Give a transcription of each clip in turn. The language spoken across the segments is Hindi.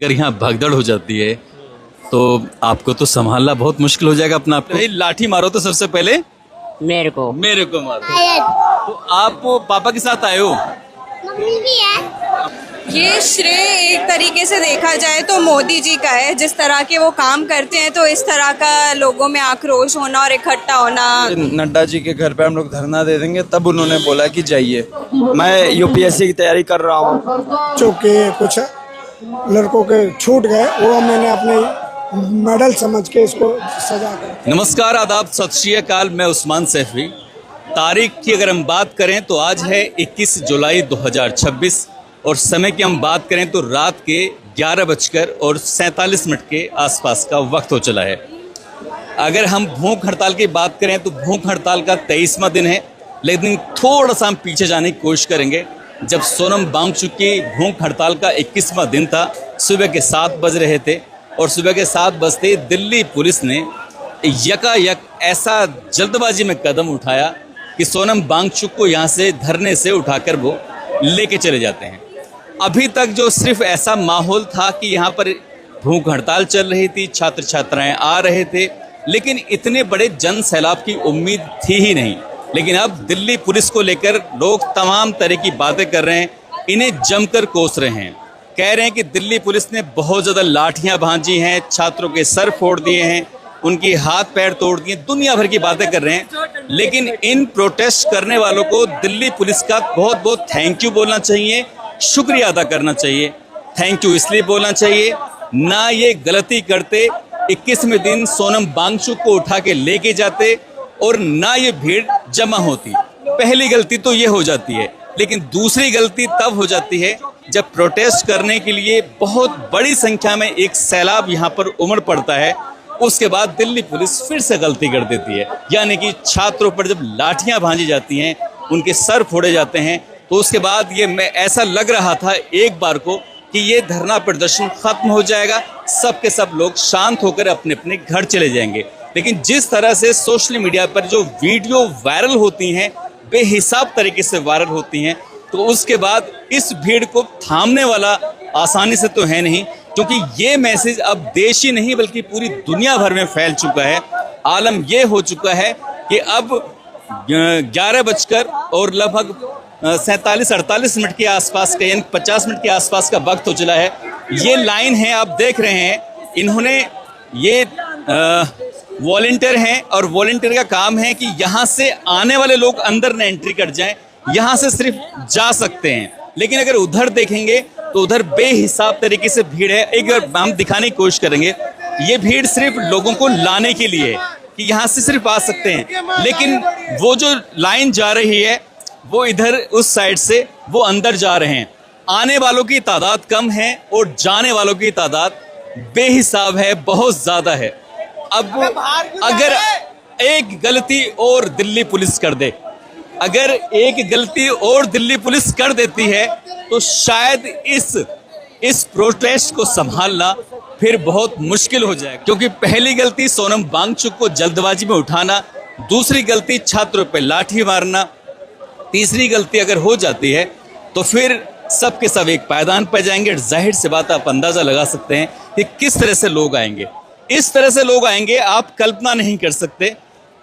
अगर यहाँ भगदड़ हो जाती है तो आपको तो संभालना बहुत मुश्किल हो जाएगा अपना आप। भाई लाठी मारो तो सबसे पहले मेरे को मारो। तो आप पापा के साथ आए हो? मम्मी भी है। ये श्रेय एक तरीके से देखा जाए तो मोदी जी का है। जिस तरह के वो काम करते हैं तो इस तरह का लोगों में आक्रोश होना और इकट्ठा होना। नड्डा जी के घर पे हम लोग धरना दे देंगे, तब उन्होंने बोला कि जाइए। मैं यूपीएससी की तैयारी कर रहा हूँ। चूँकि कुछ लड़कों के छूट गए, वो मैंने अपने मेडल समझ के इसको सजा कर। नमस्कार, आदाब, सत श्री अकाल। मैं उस्मान सैफी। तारीख की अगर हम बात करें तो आज है 21 जुलाई 2026 और समय की हम बात करें तो रात के 11:47 के आसपास का वक्त हो चला है। अगर हम भूख हड़ताल की बात करें तो भूख हड़ताल का 23वां दिन है, लेकिन थोड़ा सा हम पीछे जाने की कोशिश करेंगे। जब सोनम वांगचुक की भूख हड़ताल का 21वां दिन था, सुबह के 7 बज रहे थे और सुबह के 7 बजते दिल्ली पुलिस ने यकायक ऐसा जल्दबाजी में कदम उठाया कि सोनम वांगचुक को यहाँ से धरने से उठाकर वो लेके चले जाते हैं। अभी तक जो सिर्फ ऐसा माहौल था कि यहाँ पर भूख हड़ताल चल रही थी, छात्र छात्राएं आ रहे थे, लेकिन इतने बड़े जन सैलाब की उम्मीद थी ही नहीं। लेकिन अब दिल्ली पुलिस को लेकर लोग तमाम तरह की बातें कर रहे हैं, इन्हें जमकर कोस रहे हैं। कह रहे हैं कि दिल्ली पुलिस ने बहुत ज़्यादा लाठियां भांजी हैं, छात्रों के सर फोड़ दिए हैं, उनकी हाथ पैर तोड़ दिए, दुनिया भर की बातें कर रहे हैं। लेकिन इन प्रोटेस्ट करने वालों को दिल्ली पुलिस का बहुत बहुत थैंक यू बोलना चाहिए, शुक्रिया अदा करना चाहिए। थैंक यू इसलिए बोलना चाहिए, ना ये गलती करते 21वें दिन सोनम वांगचुक को उठा के लेके जाते और ना ये भीड़ जमा होती। पहली गलती तो ये हो जाती है, लेकिन दूसरी गलती तब हो जाती है जब प्रोटेस्ट करने के लिए बहुत बड़ी संख्या में एक सैलाब यहाँ पर उमड़ पड़ता है। उसके बाद दिल्ली पुलिस फिर से गलती कर देती है, यानी कि छात्रों पर जब लाठियां भांजी जाती हैं, उनके सर फोड़े जाते हैं, तो उसके बाद ये मैं ऐसा लग रहा था एक बार को कि ये धरना प्रदर्शन खत्म हो जाएगा, सब के सब लोग शांत होकर अपने अपने घर चले जाएंगे। लेकिन जिस तरह से सोशल मीडिया पर जो वीडियो वायरल होती हैं, बेहिसाब तरीके से वायरल होती हैं, तो उसके बाद इस भीड़ को थामने वाला आसानी से तो है नहीं, क्योंकि ये मैसेज अब देश ही नहीं बल्कि पूरी दुनिया भर में फैल चुका है। आलम ये हो चुका है कि अब 11 बजकर और लगभग 47-48 मिनट के आसपास का, यानी 50 मिनट के आसपास का वक्त हो चला है। ये लाइन है, आप देख रहे हैं, इन्होंने ये वॉलंटियर हैं और वॉलंटियर का काम है कि यहाँ से आने वाले लोग अंदर न एंट्री कर जाएं, यहाँ से सिर्फ जा सकते हैं। लेकिन अगर उधर देखेंगे तो उधर बेहिसाब तरीके से भीड़ है। एक बार हम दिखाने की कोशिश करेंगे, ये भीड़ सिर्फ लोगों को लाने के लिए है कि यहाँ से सिर्फ आ सकते हैं, लेकिन वो जो लाइन जा रही है वो इधर उस साइड से वो अंदर जा रहे हैं। आने वालों की तादाद कम है और जाने वालों की तादाद बेहिसाब है, बहुत ज़्यादा है। अब अगर एक गलती और दिल्ली पुलिस कर दे, अगर एक गलती और दिल्ली पुलिस कर देती है तो शायद इस प्रोटेस्ट को संभालना फिर बहुत मुश्किल हो जाएगा। क्योंकि पहली गलती सोनम वांगचुक को जल्दबाजी में उठाना, दूसरी गलती छात्रों पर लाठी मारना, तीसरी गलती अगर हो जाती है तो फिर सब के सब एक पायदान पर जाएंगे। जाहिर सी बात, आप अंदाजा लगा सकते हैं कि किस तरह से लोग आएंगे। इस तरह से लोग आएंगे, आप कल्पना नहीं कर सकते।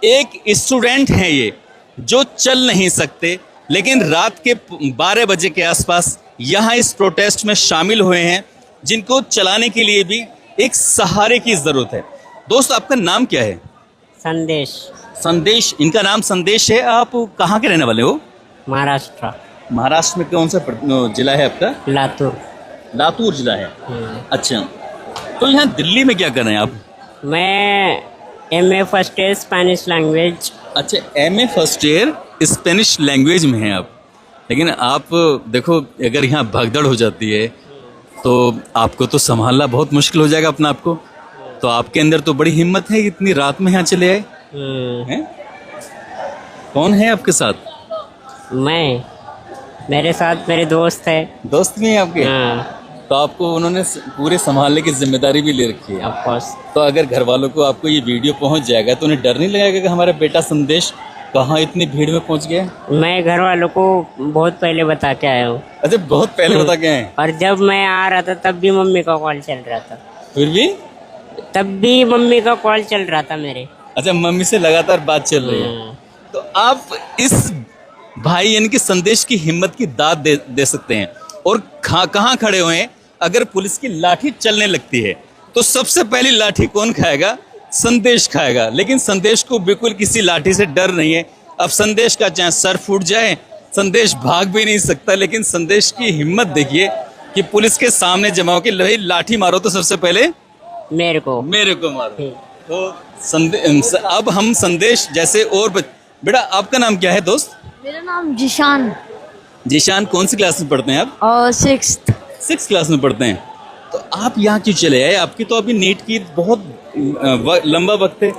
एक स्टूडेंट हैं ये जो चल नहीं सकते, लेकिन रात के 12 बजे के आसपास यहाँ इस प्रोटेस्ट में शामिल हुए हैं, जिनको चलाने के लिए भी एक सहारे की जरूरत है। दोस्त, आपका नाम क्या है? संदेश। संदेश, इनका नाम संदेश है। आप कहाँ के रहने वाले हो? महाराष्ट्र। महाराष्ट्र में कौन सा जिला है आपका? लातूर। लातूर जिला है। अच्छा, तो यहाँ दिल्ली में क्या कर रहे हैं आप? मैं MA first year Spanish language. अच्छा, MA first year Spanish language में हैं आप। लेकिन आप देखो, अगर यहाँ भगदड़ हो जाती है तो आपको तो संभालना बहुत मुश्किल हो जाएगा अपना आपको। तो आपके अंदर तो बड़ी हिम्मत है, इतनी रात में यहाँ चले आए हैं। कौन है आपके साथ? मेरे साथ मेरे दोस्त है। दोस्त भी हैं आपके? हाँ। तो आपको उन्होंने पूरे संभालने की जिम्मेदारी भी ले रखी है। Of course. तो अगर घर वालों को आपको ये वीडियो पहुंच जाएगा तो उन्हें डर नहीं लगेगा कि हमारा बेटा संदेश कहाँ इतनी भीड़ में पहुंच गए? मैं घर वालों को बहुत पहले बता के आया हूँ, अच्छा, बहुत पहले बता के आए। और जब मैं आ रहा था तब भी मम्मी का कॉल चल रहा था। फिर भी? तब भी मम्मी का कॉल चल रहा था मेरे। अच्छा, मम्मी से लगातार बात चल रही है। तो आप इस भाई यानी कि संदेश की हिम्मत की दाद दे सकते हैं। और कहाँ खड़े हुए हैं? अगर पुलिस की लाठी चलने लगती है तो सबसे पहली लाठी कौन खाएगा? संदेश खाएगा। लेकिन संदेश को बिल्कुल किसी लाठी से डर नहीं है। अब संदेश का चाहे सर फूट जाए, संदेश भाग भी नहीं सकता, लेकिन संदेश की हिम्मत देखिए कि पुलिस के सामने जमा होकर भाई लाठी मारो तो सबसे पहले मेरे को मारो। तो अब हम संदेश जैसे और बेटा, आपका नाम क्या है दोस्त? मेरा नाम जिशान जीशान, कौन सी क्लास में पढ़ते हैं आप? और 6th क्लास में पढ़ते हैं। तो आप यहाँ क्यों चले आए? आपकी तो अभी नीट की बहुत लंबा वक्त है।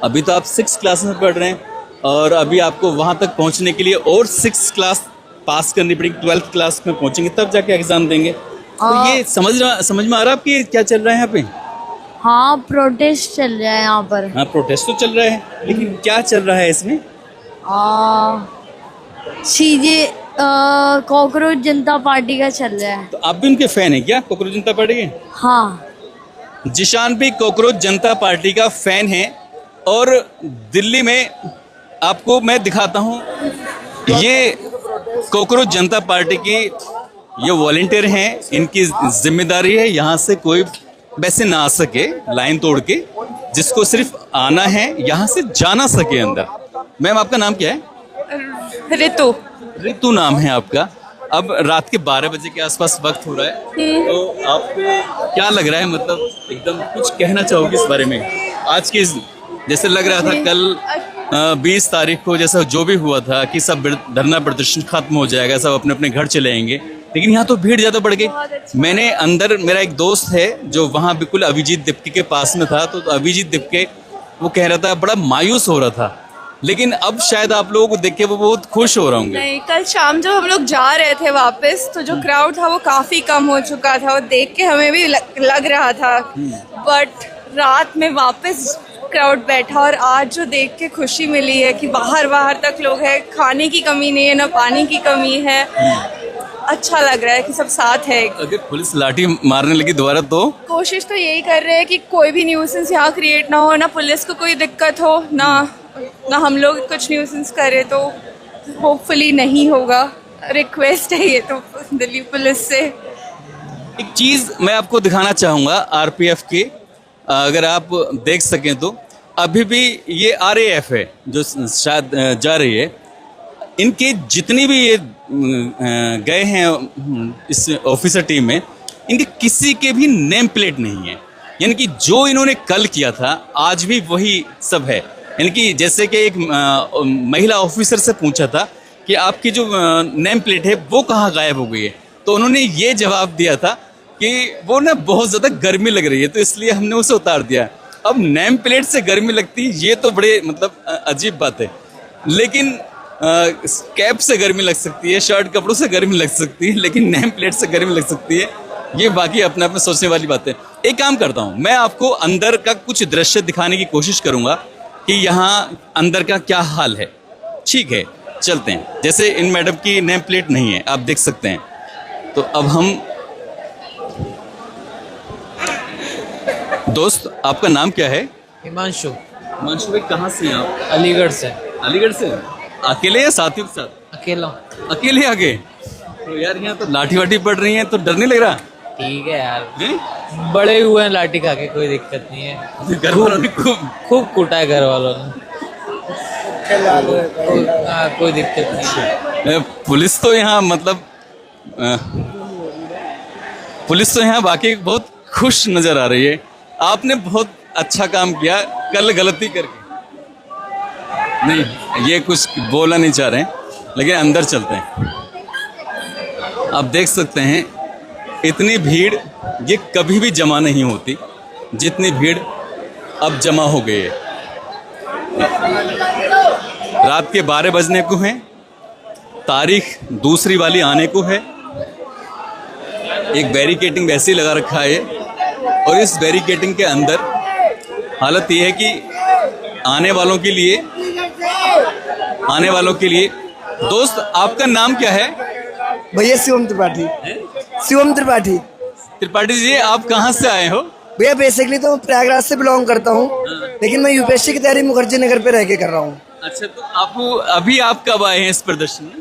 अभी तो आप 6th क्लास में पढ़ रहे हैं और अभी आपको वहाँ तक पहुँचने के लिए और 6th क्लास पास करनी पड़ेगी। 12th क्लास में पहुँचेंगे तब जाके एग्जाम देंगे। तो ये समझ में आ रहा है आपकी क्या चल रहा है यहाँ पे? हाँ, प्रोटेस्ट चल रहा है यहाँ पर। हाँ, प्रोटेस्ट तो चल रहा है, लेकिन क्या चल रहा है इसमें? सीजे कॉकरोच जनता पार्टी का चल रहा है। तो आप भी उनके फैन हैं क्या, कॉकरोच जनता पार्टी के? हाँ, जिशान भी कॉकरोच जनता पार्टी का फैन है। और दिल्ली में आपको मैं दिखाता हूँ, ये कॉकरोच जनता पार्टी की ये वॉलंटियर हैं। इनकी जिम्मेदारी है यहाँ से कोई वैसे ना आ सके लाइन तोड़ के, जिसको सिर्फ आना है, यहाँ से जाना सके अंदर। मैम, आपका नाम क्या है? रितु नाम है आपका। अब रात के 12 बजे के आसपास वक्त हो रहा है, तो आपको क्या लग रहा है? मतलब एकदम कुछ कहना चाहोगे इस बारे में? आज की जैसे लग रहा था कल 20 तारीख को जैसा जो भी हुआ था कि सब धरना प्रदर्शन खत्म हो जाएगा, सब अपने अपने घर चले आएंगे, लेकिन यहाँ तो भीड़ ज़्यादा बढ़ गई। मैंने अंदर, मेरा एक दोस्त है जो वहाँ बिल्कुल अभिजीत दिप्के के पास में था, तो अभिजीत दिप्के वो कह रहा था बड़ा मायूस हो रहा था, लेकिन अब शायद आप लोगों को देख के वो बहुत खुश हो रहे होंगे। नहीं, कल शाम जब हम लोग जा रहे थे वापस, तो जो क्राउड था वो काफ़ी कम हो चुका था और देख के हमें भी लग रहा था। बट रात में वापस क्राउड बैठा और आज जो देख के खुशी मिली है कि बाहर तक लोग हैं, खाने की कमी नहीं है, ना पानी की कमी है। अच्छा लग रहा है कि सब साथ है। अगर पुलिस लाठी मारने लगी दोबारा तो कोशिश तो यही कर रहे हैं कि कोई भी न्यूसेंस यहाँ क्रिएट ना हो, ना पुलिस को कोई दिक्कत हो, ना हम लोग कुछ न्यूसेंस करें, तो होपफुली नहीं होगा। रिक्वेस्ट है ये तो दिल्ली पुलिस से। एक चीज़ मैं आपको दिखाना चाहूँगा आरपीएफ की, अगर आप देख सकें तो अभी भी ये आरएएफ है जो शायद जा रही है। इनके जितनी भी ये गए हैं इस ऑफिसर टीम में, इनके किसी के भी नेम प्लेट नहीं है। यानी कि जो इन्होंने कल किया था आज भी वही सब है। यानी कि जैसे कि एक महिला ऑफिसर से पूछा था कि आपकी जो नेम प्लेट है वो कहाँ गायब हो गई है, तो उन्होंने ये जवाब दिया था कि वो ना बहुत ज़्यादा गर्मी लग रही है, तो इसलिए हमने उसे उतार दिया। अब नेम प्लेट से गर्मी लगती है ये तो बड़े मतलब अजीब बात है, लेकिन कैप से गर्मी लग सकती है, शर्ट कपड़ों से गर्मी लग सकती है, लेकिन नेम प्लेट से गर्मी लग सकती है, ये बाकी अपने आप में सोचने वाली बात है। एक काम करता हूँ, मैं आपको अंदर का कुछ दृश्य दिखाने की कोशिश करूँगा कि यहाँ अंदर का क्या हाल है। ठीक है, चलते हैं। जैसे इन मैडम की नेम प्लेट नहीं है, आप देख सकते हैं। तो अब हम, दोस्त आपका नाम क्या है? हिमांशु। हिमांशु भाई, कहाँ से हैं आप? अलीगढ़ से। अलीगढ़ से? अकेले या साथियों के साथ? अकेला। अकेले आगे? तो यार यहाँ तो लाठी वाठी पड़ रही है, तो डर नहीं लग रहा? ठीक है यार, हैं? बड़े हुए हैं लाठी खा के, कोई दिक्कत नहीं है। घर वालों ने खूब कूटा है घर वालों ने। कोई दिक्कत नहीं है। पुलिस तो यहाँ मतलब पुलिस तो यहाँ बाकी बहुत खुश नजर आ रही है। आपने बहुत अच्छा काम किया कल गलती करके। नहीं, ये कुछ बोलना नहीं चाह रहे हैं, लेकिन अंदर चलते हैं। आप देख सकते हैं इतनी भीड़ ये कभी भी जमा नहीं होती जितनी भीड़ अब जमा हो गई है। रात के 12 बजने को हैं, तारीख दूसरी वाली आने को है। एक बैरिकेटिंग वैसे ही लगा रखा है और इस बैरिकेटिंग के अंदर हालत ये है कि आने वालों के लिए आने वालों के लिए। दोस्त, आपका नाम क्या है? भैया शिवम त्रिपाठी। शिवम त्रिपाठी। त्रिपाठी जी, आप कहाँ से आए हो? भैया बेसिकली तो मैं प्रयागराज से बिलोंग करता हूँ, लेकिन मैं यूपीएससी की तैयारी मुखर्जी नगर पे रह के कर रहा हूँ। अच्छा, तो आप कब आए हैं इस प्रदर्शन में?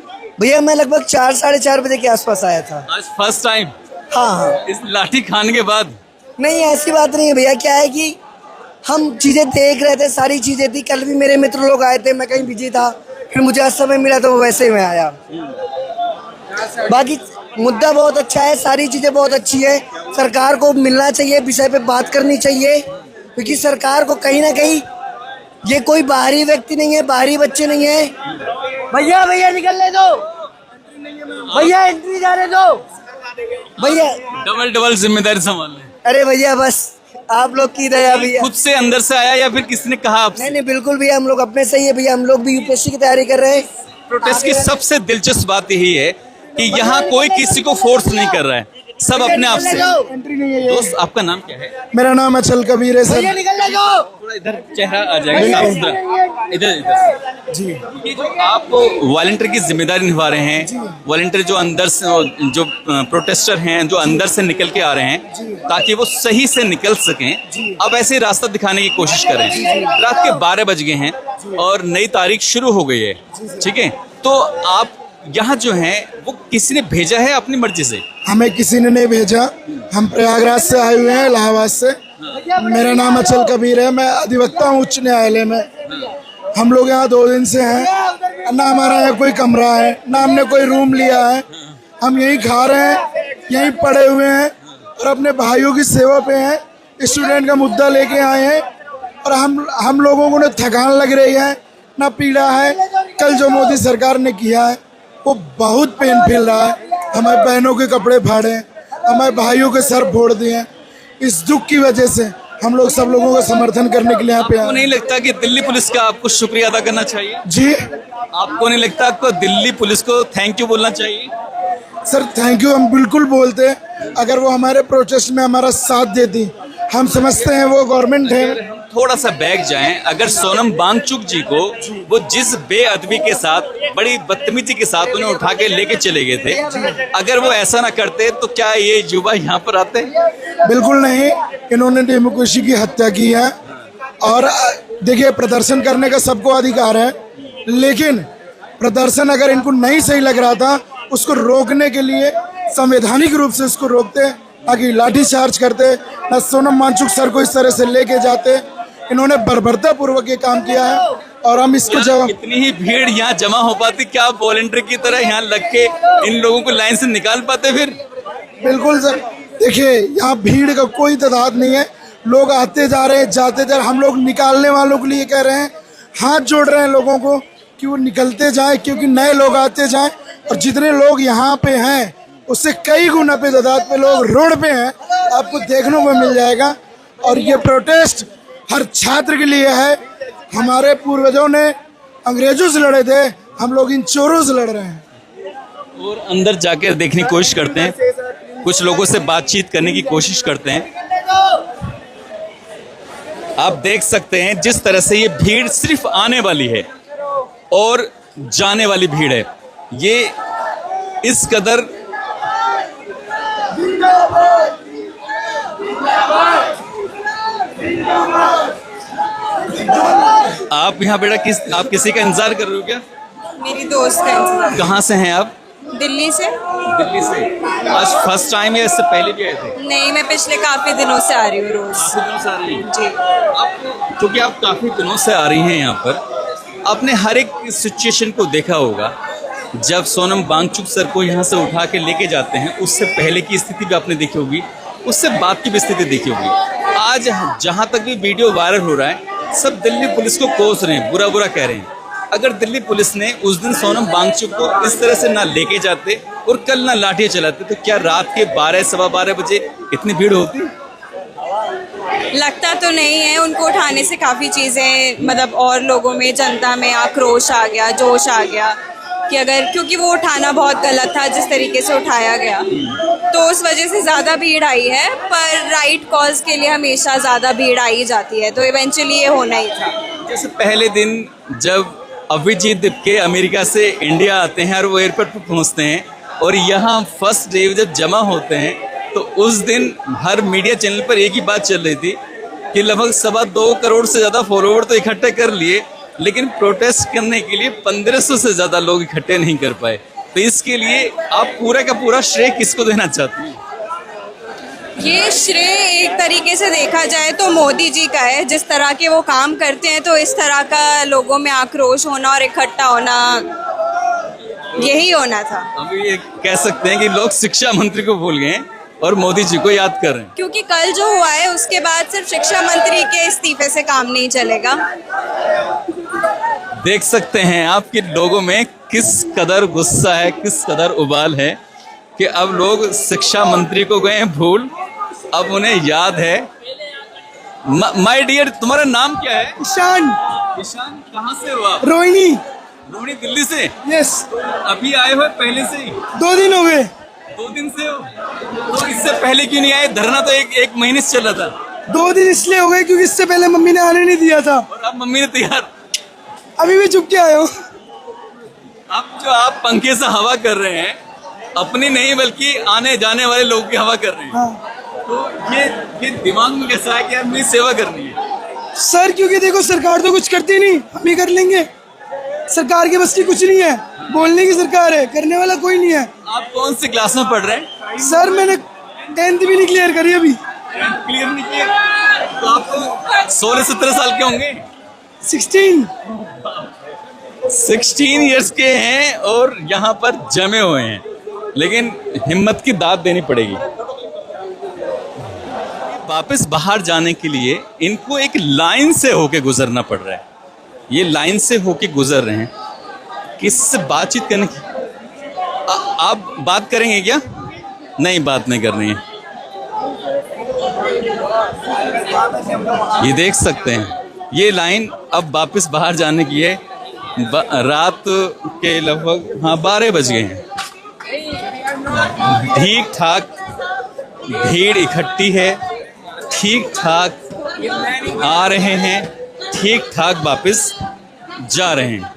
भैया मैं लगभग 4 साढ़े 4 बजे के आसपास आया था। आज फर्स्ट टाइम? हाँ हाँ। इस लाठी खाने के बाद? नहीं, ऐसी बात नहीं है भैया। क्या है कि हम चीजें देख रहे थे, सारी चीजें थी। कल भी मेरे मित्र लोग आए थे, मैं कहीं बिजी था, फिर मुझे आज समय मिला तो वैसे ही मैं आया। बाकी मुद्दा बहुत अच्छा है, सारी चीजें बहुत अच्छी है। सरकार को मिलना चाहिए, विषय पे बात करनी चाहिए, क्योंकि सरकार को कहीं ना कहीं, ये कोई बाहरी व्यक्ति नहीं है, बाहरी बच्चे नहीं है। भैया भैया निकलने दो, भैया एंट्री जाने दो भैया। डबल जिम्मेदारी संभालने। अरे भैया बस आप लोग की दया भैया। खुद से अंदर से आया या फिर किसी ने कहा आपसे? नहीं नहीं, बिल्कुल भैया, हम लोग अपने से ही है भैया। हम लोग भी यूपीएससी की तैयारी कर रहे हैं। प्रोटेस्ट की सबसे दिलचस्प बात यही है कि यहाँ कोई किसी को फोर्स नहीं कर रहा है, सब अपने आप से। एंट्री नहीं है ये। दोस्त, आपका नाम क्या है? मेरा नाम अचल कबीर है सर। निकलने दो। थोड़ा इधर चेहरा आ जाएगा, इधर जी। ये जो आप वॉलंटियर की जिम्मेदारी निभा रहे हैं, वॉलंटियर जो अंदर से, जो प्रोटेस्टर हैं जो अंदर से निकल के आ रहे हैं ताकि वो सही से निकल सकें, अब ऐसे रास्ता दिखाने की कोशिश करें। रात के 12 बज गए हैं और नई तारीख शुरू हो गई है, ठीक है? तो आप यहाँ जो है वो किसी ने भेजा है अपनी मर्जी से? हमें किसी ने नहीं भेजा, हम प्रयागराज से आए हुए हैं, इलाहाबाद से। मेरा नाम अचल कबीर है, मैं अधिवक्ता हूँ उच्च न्यायालय में। हम लोग यहाँ 2 दिन से हैं, ना हमारा यहाँ कोई कमरा है, ना हमने कोई रूम लिया है। हम यहीं खा रहे हैं, यहीं पड़े हुए हैं और अपने भाइयों की सेवा पे हैं। स्टूडेंट का मुद्दा लेके आए हैं और हम लोगों को ना थकान लग रही है, ना पीड़ा है। कल जो मोदी सरकार ने किया है वो बहुत पेन फील रहा है। हमारे बहनों के कपड़े फाड़े हैं, हमारे भाइयों के सर फोड़ दिए हैं। इस दुख की वजह से हम लोग सब लोगों का समर्थन करने के लिए यहाँ पे आए। आपको नहीं लगता कि दिल्ली पुलिस का आपको शुक्रिया अदा करना चाहिए? जी, आपको नहीं लगता आपको दिल्ली पुलिस को थैंक यू बोलना चाहिए? सर थैंक यू हम बिल्कुल बोलते हैं, अगर वो हमारे प्रोटेस्ट में हमारा साथ देती। हम समझते हैं वो गवर्नमेंट है। थोड़ा सा बैक जाएं, अगर सोनम वांगचुक जी को वो जिस बेअदबी के साथ, बड़ी बदतमीजी के साथ उन्हें उठा के लेके चले गए थे, अगर वो ऐसा ना करते तो क्या ये युवा यहाँ पर आते? बिल्कुल नहीं, इन्होंने डेमोक्रेसी की हत्या की है। और देखिए, प्रदर्शन करने का सबको अधिकार है, लेकिन प्रदर्शन अगर इनको नहीं सही लग रहा था, उसको रोकने के लिए संवैधानिक रूप से उसको रोकते, ताकि लाठी चार्ज करते, ना सोनम वांगचुक सर को इस तरह से लेके जाते। इन्होंने बर्बरता पूर्वक ये काम किया है और हम इसको जवाब। इतनी ही भीड़ यहाँ जमा हो पाती, क्या आप वॉलंटियर की तरह यहाँ लग के इन लोगों को लाइन से निकाल पाते फिर? बिल्कुल सर, देखिए यहाँ भीड़ का कोई तादाद नहीं है। लोग आते जा रहे हैं, जाते जा रहे हैं। हम लोग निकालने वालों के लिए कह रहे हैं, हाथ जोड़ रहे हैं लोगों को कि वो निकलते जाएं, क्योंकि नए लोग आते जाएं। और जितने लोग यहाँ पे हैं उससे कई गुना पे तादाद पे लोग रोड पे हैं, आपको देखने को मिल जाएगा। और ये प्रोटेस्ट हर छात्र के लिए है। हमारे पूर्वजों ने अंग्रेजों से लड़े थे, हम लोग इन चोरों से लड़ रहे हैं। और अंदर जाकर देखने की कोशिश करते हैं, कुछ लोगों से बातचीत करने की कोशिश करते हैं। आप देख सकते हैं जिस तरह से ये भीड़ सिर्फ आने वाली है और जाने वाली भीड़ है। ये इस कदर आप यहाँ बेटा आप किसी का इंतजार कर रहे हो क्या? मेरी दोस्त है इंतजार। कहाँ से हैं आप? दिल्ली से। दिल्ली से। आज फर्स्ट टाइम या इससे पहले भी आए थे? नहीं, मैं पिछले काफी दिनों से आ रही हूँ रोज। काफी दिनों से आ रही हैं? जी। आप, क्योंकि आप काफी दिनों से आ रही हैं यहाँ पर, आपने हर एक सिचुएशन को देखा होगा। जब सोनम वांगचुक सर को यहाँ से उठा के लेके जाते हैं, उससे पहले की स्थिति भी आपने देखी होगी, उससे बाद की भी स्थिति देखी होगी। आज जहाँ तक भी वीडियो वायरल हो रहा है, सब दिल्ली पुलिस को कोस रहे हैं, बुरा बुरा कह रहे हैं। अगर दिल्ली पुलिस ने उस दिन सोनम वांगचुक को इस तरह से ना लेके जाते और कल ना लाठियाँ चलाते, तो क्या रात के 12 सवा 12 बजे इतनी भीड़ होती? लगता तो नहीं है। उनको उठाने से काफ़ी चीज़ें, मतलब और लोगों में, जनता में आक्रोश आ गया, जोश आ गया कि अगर, क्योंकि वो उठाना बहुत गलत था जिस तरीके से उठाया गया, तो उस वजह से ज़्यादा भीड़ आई है। पर राइट कॉज के लिए हमेशा ज़्यादा भीड़ आई जाती है, तो इवेंचुअली ये होना ही था। जैसे पहले दिन जब अभिजीत दिपके अमेरिका से इंडिया आते हैं और वो एयरपोर्ट पर पहुंचते हैं और यहाँ फर्स्ट डे जब जमा होते हैं तो उस दिन हर मीडिया चैनल पर एक ही बात चल रही थी कि लगभग 2.25 करोड़ से ज़्यादा फॉलोवर तो इकट्ठे कर लिए, लेकिन प्रोटेस्ट करने के लिए 1500 से ज़्यादा लोग इकट्ठे नहीं कर पाए। तो इसके लिए आप पूरा का पूरा श्रेय किसको देना चाहते हैं? ये श्रेय एक तरीके से देखा जाए तो मोदी जी का है। जिस तरह के वो काम करते हैं तो इस तरह का लोगों में आक्रोश होना और इकट्ठा होना यही होना था। अभी ये कह सकते हैं कि लोग शिक्षा मंत्री को भूल गए हैं और मोदी जी को याद कर रहे हैं, क्योंकि कल जो हुआ है उसके बाद सिर्फ शिक्षा मंत्री के इस्तीफे से काम नहीं चलेगा। देख सकते हैं आपके लोगों में किस कदर गुस्सा है, किस कदर उबाल है कि अब लोग शिक्षा मंत्री को गए हैं भूल, अब उन्हें याद है। माय डियर, तुम्हारा नाम क्या है? ईशान। ईशान, कहाँ से हो आप? रोहिणी। रोहिणी, दिल्ली से? यस। अभी आए हो पहले से ही? 2 दिन हो गए। 2 दिन से हो? तो इससे पहले क्यों नहीं आए? धरना तो एक महीने से चल रहा था। 2 दिन इसलिए हो गए क्योंकि इससे पहले मम्मी ने आने नहीं दिया था। और अब मम्मी ने तैयार, अभी भी चुप के आए हो। आप पंखे से हवा कर रहे हैं, अपनी नहीं बल्कि आने जाने वाले लोगों की हवा कर रहे हैं। हाँ। तो ये दिमाग में कैसा है कि यार मेरी सेवा करनी है? सर क्योंकि देखो सरकार तो कुछ करती नहीं, हम ही कर लेंगे। सरकार के बस की कुछ नहीं है, बोलने की सरकार है, करने वाला कोई नहीं है। आप कौन सी क्लास में पढ़ रहे हैं? सर मैंने 10th भी नहीं क्लियर करी अभी। क्लियर नहीं किया? तो आप 16-17 साल के होंगे। 16 इयर्स के हैं और यहाँ पर जमे हुए हैं, लेकिन हिम्मत की दाद देनी पड़ेगी। वापस बाहर जाने के लिए इनको एक लाइन से होके गुजरना पड़ रहा है। ये लाइन से होके गुजर रहे हैं, किससे बातचीत करने की? आप बात करेंगे क्या? नहीं, बात नहीं करनी है। ये देख सकते हैं, ये लाइन अब वापस बाहर जाने की है। रात के लगभग 12 बज गए हैं। ठीक ठाक भीड़ इकट्ठी है, ठीक ठाक आ रहे हैं, ठीक ठाक वापस जा रहे हैं।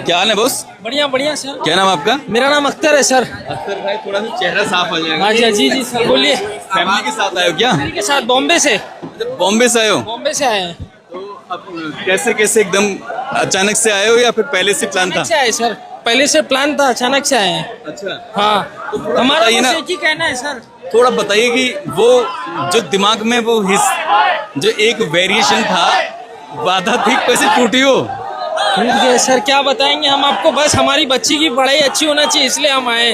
क्या हाल है बॉस? बढ़िया बढ़िया सर। क्या नाम आपका? मेरा नाम अख्तर है सर। अख्तर भाई, थोड़ा सा चेहरा साफ आ जाएगा। हाँ जी जी सर, बोलिए। फैमिली के साथ आए हो क्या? फैमिली के साथ बॉम्बे से। बॉम्बे से आए हो? बॉम्बे से आए हैं। तो अब कैसे एकदम अचानक से आए हो या फिर पहले से प्लान था? अचानक से आए सर, पहले से प्लान था, अचानक से आए हैं। अच्छा। हाँ, तो हमारा बताइए ना, बस एक ही कहना है सर। थोड़ा बताइए कि वो जो दिमाग में वो जो एक वेरिएशन था, बाधा थी, कैसे टूटी हो? टूट गए सर, क्या बताएंगे हम आपको। बस हमारी बच्ची की पढ़ाई अच्छी होना चाहिए, इसलिए हम आए।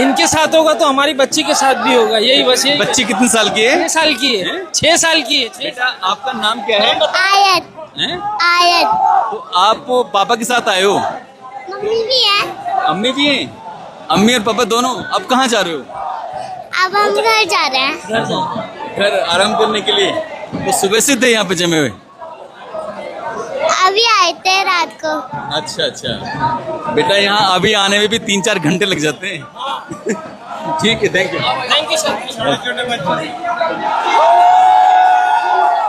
इनके साथ होगा तो हमारी बच्ची के साथ भी होगा, यही बस। यही बच्ची कितने साल की है? 6 साल की है। 6 साल की है। बेटा, आपका नाम क्या है? आयत। हैं? आयत। तो आप पापा के साथ आए हो? मम्मी भी है। अम्मी भी हैं? अम्मी और पापा दोनों? अब कहाँ जा रहे हो? अब हम घर जा रहे हैं। घर आराम करने के लिए? तो सुबह से थे यहाँ पे जमे हुए? अभी आए थे रात को। अच्छा। बेटा, यहाँ अभी आने में भी 3-4 घंटे लग जाते हैं। ठीक है, थैंक यू सर।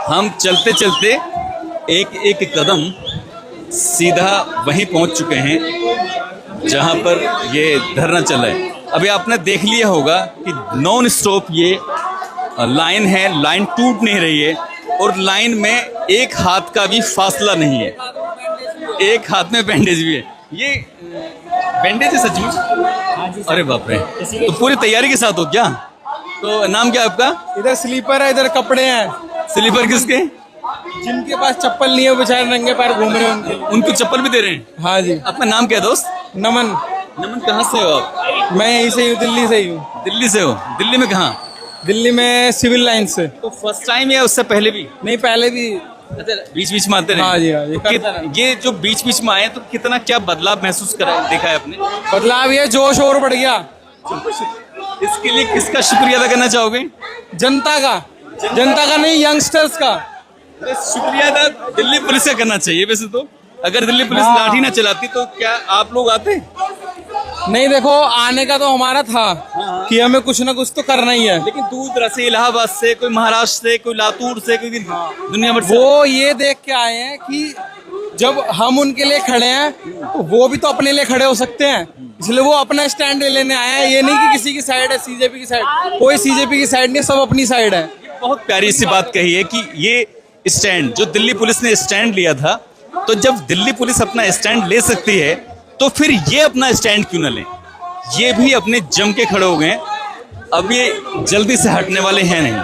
हम चलते चलते एक कदम सीधा वहीं पहुंच चुके हैं जहां पर ये धरना चल रहा है। अभी आपने देख लिया होगा कि नॉन स्टॉप ये लाइन है, लाइन टूट नहीं रही है और लाइन में एक हाथ का भी फासला नहीं है, एक हाथ में बैंडेज भी है। ये बैंडेज है सचमुच? अरे बाप रे, तो पूरी तैयारी के साथ हो क्या? तो नाम क्या है आपका? इधर स्लीपर है, इधर कपड़े हैं। स्लीपर किसके? जिनके पास चप्पल नहीं है बेचारे नंगे पैर घूम रहे हैं, उनको चप्पल भी दे रहे हैं? हाँ जी। आपका नाम क्या है दोस्त? नमन। नमन, कहाँ से हो आप? मैं यहीं से हूँ, दिल्ली से ही हूँ। दिल्ली से हो? दिल्ली में कहाँ? दिल्ली में सिविल लाइन से। तो फर्स्ट टाइम या उससे पहले भी? नहीं, पहले भी। अच्छा, बीच में आते रहे? हाँ जी, हाँ जी। ये जो बीच में आए तो कितना क्या बदलाव महसूस करा, देखा है आपने? बदलाव ये जोश और बढ़ गया। इसके लिए किसका शुक्रिया अदा करना चाहोगे? जनता का। जनता का नहीं, यंगस्टर्स का। शुक्रिया अदा दिल्ली पुलिस का करना चाहिए वैसे तो। अगर दिल्ली पुलिस लाठी ना चलाती तो क्या आप लोग आते? नहीं देखो, आने का तो हमारा था कि हमें कुछ ना कुछ तो करना ही है। लेकिन दूर दराज से, इलाहाबाद से, कोई महाराष्ट्र से, कोई लातूर से, कोई दुनिया भर से, वो ये देख के आए हैं कि जब हम उनके लिए खड़े हैं तो वो भी तो अपने लिए खड़े हो सकते हैं, इसलिए वो अपना स्टैंड लेने आए हैं। ये नहीं कि किसी की साइड है, सीजेपी की साइड, कोई सीजेपी की साइड नहीं, सब अपनी साइड है। बहुत प्यारी सी बात कही है कि ये स्टैंड जो दिल्ली पुलिस ने स्टैंड लिया था, तो जब दिल्ली पुलिस अपना स्टैंड ले सकती है तो फिर ये अपना स्टैंड क्यों न लें। ये भी अपने जम के खड़े हो गए हैं, अब ये जल्दी से हटने वाले हैं नहीं।